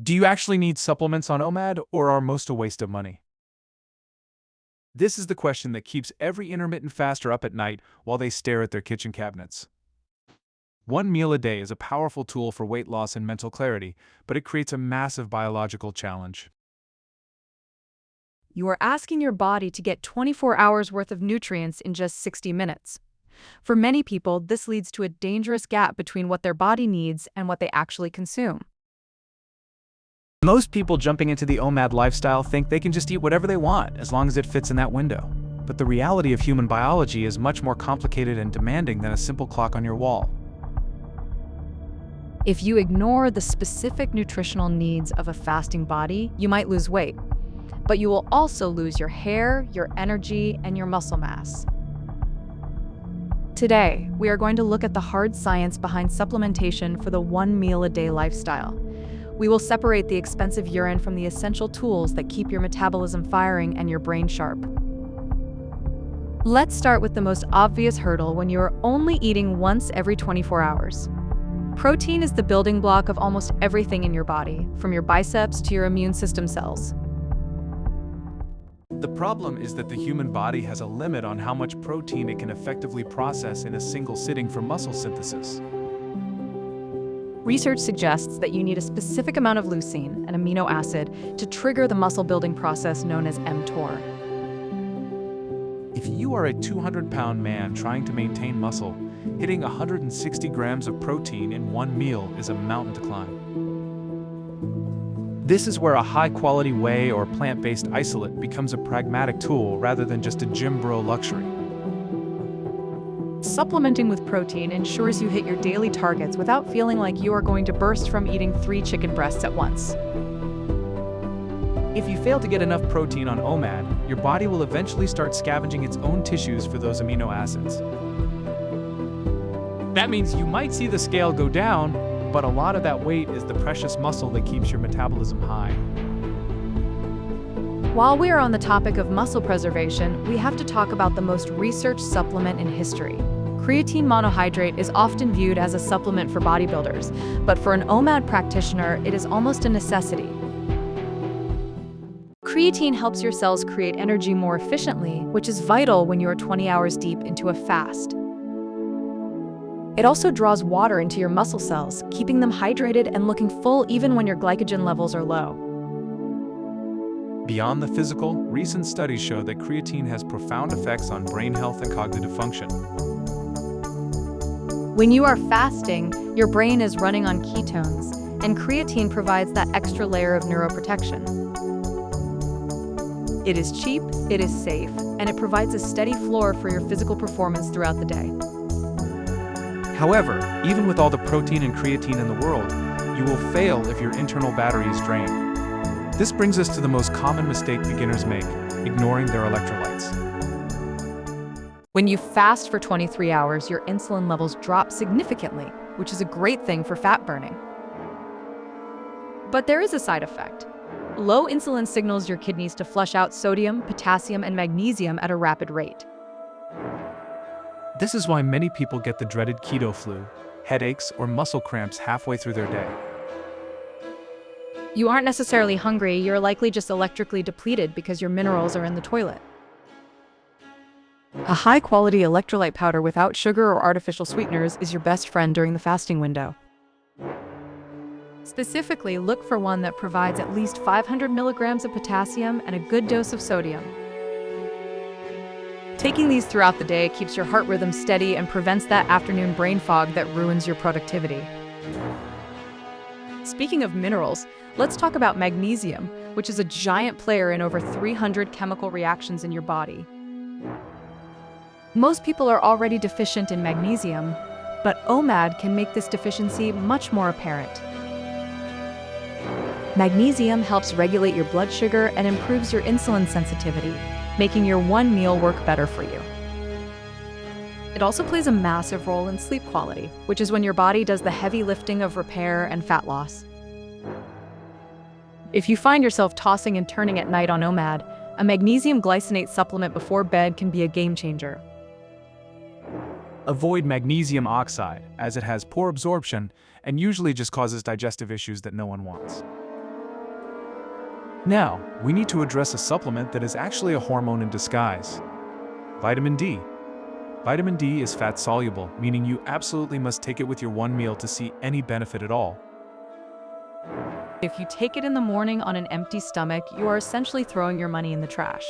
Do you actually need supplements on OMAD, or are most a waste of money? This is the question that keeps every intermittent faster up at night while they stare at their kitchen cabinets. One meal a day is a powerful tool for weight loss and mental clarity, but it creates a massive biological challenge. You are asking your body to get 24 hours worth of nutrients in just 60 minutes. For many people, this leads to a dangerous gap between what their body needs and what they actually consume. Most people jumping into the OMAD lifestyle think they can just eat whatever they want as long as it fits in that window. But the reality of human biology is much more complicated and demanding than a simple clock on your wall. If you ignore the specific nutritional needs of a fasting body, you might lose weight. But you will also lose your hair, your energy, and your muscle mass. Today, we are going to look at the hard science behind supplementation for the one meal a day lifestyle. We will separate the expensive urine from the essential tools that keep your metabolism firing and your brain sharp. Let's start with the most obvious hurdle when you are only eating once every 24 hours. Protein is the building block of almost everything in your body, from your biceps to your immune system cells. The problem is that the human body has a limit on how much protein it can effectively process in a single sitting for muscle synthesis. Research suggests that you need a specific amount of leucine, an amino acid, to trigger the muscle-building process known as mTOR. If you are a 200-pound man trying to maintain muscle, hitting 160 grams of protein in one meal is a mountain to climb. This is where a high-quality whey or plant-based isolate becomes a pragmatic tool rather than just a gym bro luxury. Supplementing with protein ensures you hit your daily targets without feeling like you are going to burst from eating 3 chicken breasts at once. If you fail to get enough protein on OMAD, your body will eventually start scavenging its own tissues for those amino acids. That means you might see the scale go down, but a lot of that weight is the precious muscle that keeps your metabolism high. While we are on the topic of muscle preservation, we have to talk about the most researched supplement in history. Creatine monohydrate is often viewed as a supplement for bodybuilders, but for an OMAD practitioner, it is almost a necessity. Creatine helps your cells create energy more efficiently, which is vital when you are 20 hours deep into a fast. It also draws water into your muscle cells, keeping them hydrated and looking full even when your glycogen levels are low. Beyond the physical, recent studies show that creatine has profound effects on brain health and cognitive function. When you are fasting, your brain is running on ketones, and creatine provides that extra layer of neuroprotection. It is cheap, it is safe, and it provides a steady floor for your physical performance throughout the day. However, even with all the protein and creatine in the world, you will fail if your internal battery is drained. This brings us to the most common mistake beginners make, ignoring their electrolytes. When you fast for 23 hours, your insulin levels drop significantly, which is a great thing for fat burning. But there is a side effect. Low insulin signals your kidneys to flush out sodium, potassium, and magnesium at a rapid rate. This is why many people get the dreaded keto flu, headaches, or muscle cramps halfway through their day. You aren't necessarily hungry, you're likely just electrically depleted because your minerals are in the toilet. A high-quality electrolyte powder without sugar or artificial sweeteners is your best friend during the fasting window. Specifically, look for one that provides at least 500 milligrams of potassium and a good dose of sodium. Taking these throughout the day keeps your heart rhythm steady and prevents that afternoon brain fog that ruins your productivity. Speaking of minerals, let's talk about magnesium, which is a giant player in over 300 chemical reactions in your body. Most people are already deficient in magnesium, but OMAD can make this deficiency much more apparent. Magnesium helps regulate your blood sugar and improves your insulin sensitivity, making your one meal work better for you. It also plays a massive role in sleep quality, which is when your body does the heavy lifting of repair and fat loss. If you find yourself tossing and turning at night on OMAD, a magnesium glycinate supplement before bed can be a game changer. Avoid magnesium oxide, as it has poor absorption and usually just causes digestive issues that no one wants. Now, we need to address a supplement that is actually a hormone in disguise. Vitamin D. Vitamin D is fat-soluble, meaning you absolutely must take it with your one meal to see any benefit at all. If you take it in the morning on an empty stomach, you are essentially throwing your money in the trash.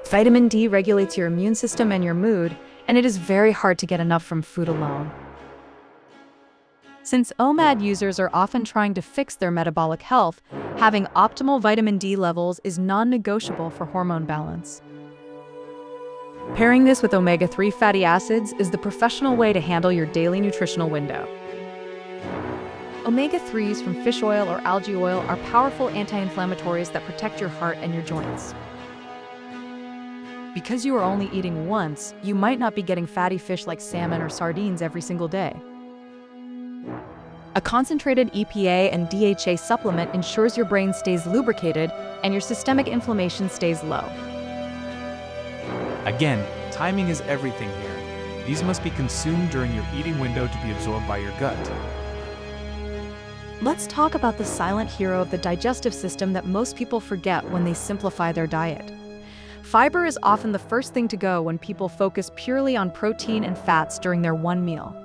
Vitamin D regulates your immune system and your mood, and it is very hard to get enough from food alone. Since OMAD users are often trying to fix their metabolic health, having optimal vitamin D levels is non-negotiable for hormone balance. Pairing this with omega-3 fatty acids is the professional way to handle your daily nutritional window. Omega-3s from fish oil or algae oil are powerful anti-inflammatories that protect your heart and your joints. Because you are only eating once, you might not be getting fatty fish like salmon or sardines every single day. A concentrated EPA and DHA supplement ensures your brain stays lubricated and your systemic inflammation stays low. Again, timing is everything here. These must be consumed during your eating window to be absorbed by your gut. Let's talk about the silent hero of the digestive system that most people forget when they simplify their diet. Fiber is often the first thing to go when people focus purely on protein and fats during their one meal.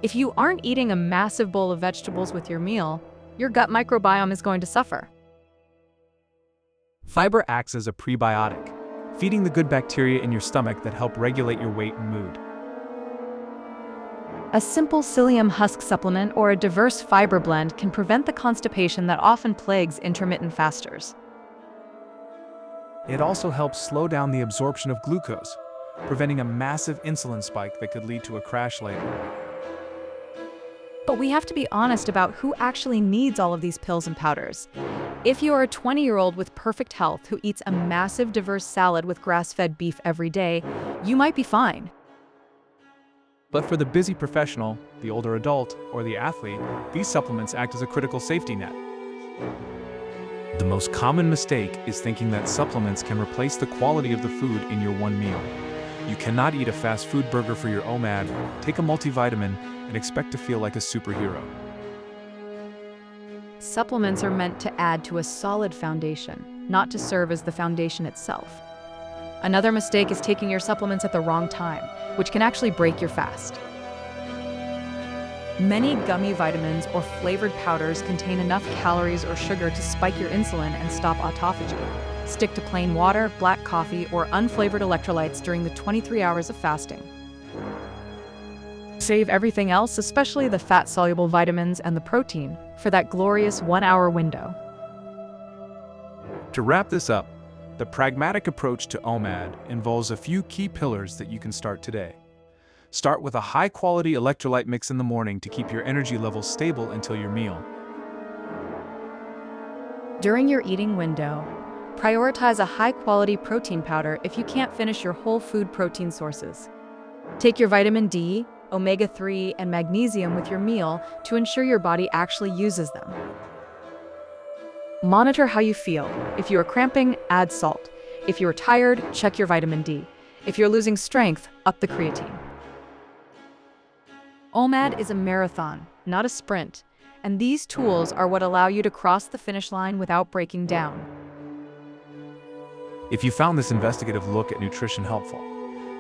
If you aren't eating a massive bowl of vegetables with your meal, your gut microbiome is going to suffer. Fiber acts as a prebiotic, feeding the good bacteria in your stomach that help regulate your weight and mood. A simple psyllium husk supplement or a diverse fiber blend can prevent the constipation that often plagues intermittent fasters. It also helps slow down the absorption of glucose, preventing a massive insulin spike that could lead to a crash later. But we have to be honest about who actually needs all of these pills and powders. If you are a 20-year-old with perfect health who eats a massive diverse salad with grass-fed beef every day, you might be fine. But for the busy professional, the older adult, or the athlete, these supplements act as a critical safety net. The most common mistake is thinking that supplements can replace the quality of the food in your one meal. You cannot eat a fast food burger for your OMAD, take a multivitamin, and expect to feel like a superhero. Supplements are meant to add to a solid foundation, not to serve as the foundation itself. Another mistake is taking your supplements at the wrong time, which can actually break your fast. Many gummy vitamins or flavored powders contain enough calories or sugar to spike your insulin and stop autophagy. Stick to plain water, black coffee, or unflavored electrolytes during the 23 hours of fasting. Save everything else, especially the fat-soluble vitamins and the protein, for that glorious 1-hour window. To wrap this up, the pragmatic approach to OMAD involves a few key pillars that you can start today. Start with a high-quality electrolyte mix in the morning to keep your energy levels stable until your meal. During your eating window, prioritize a high-quality protein powder if you can't finish your whole food protein sources. Take your vitamin D, omega-3, and magnesium with your meal to ensure your body actually uses them. Monitor how you feel. If you are cramping, add salt. If you are tired, check your vitamin D. If you're losing strength, up the creatine. OMAD is a marathon, not a sprint, and these tools are what allow you to cross the finish line without breaking down. If you found this investigative look at nutrition helpful,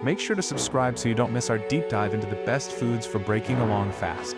make sure to subscribe so you don't miss our deep dive into the best foods for breaking along fast.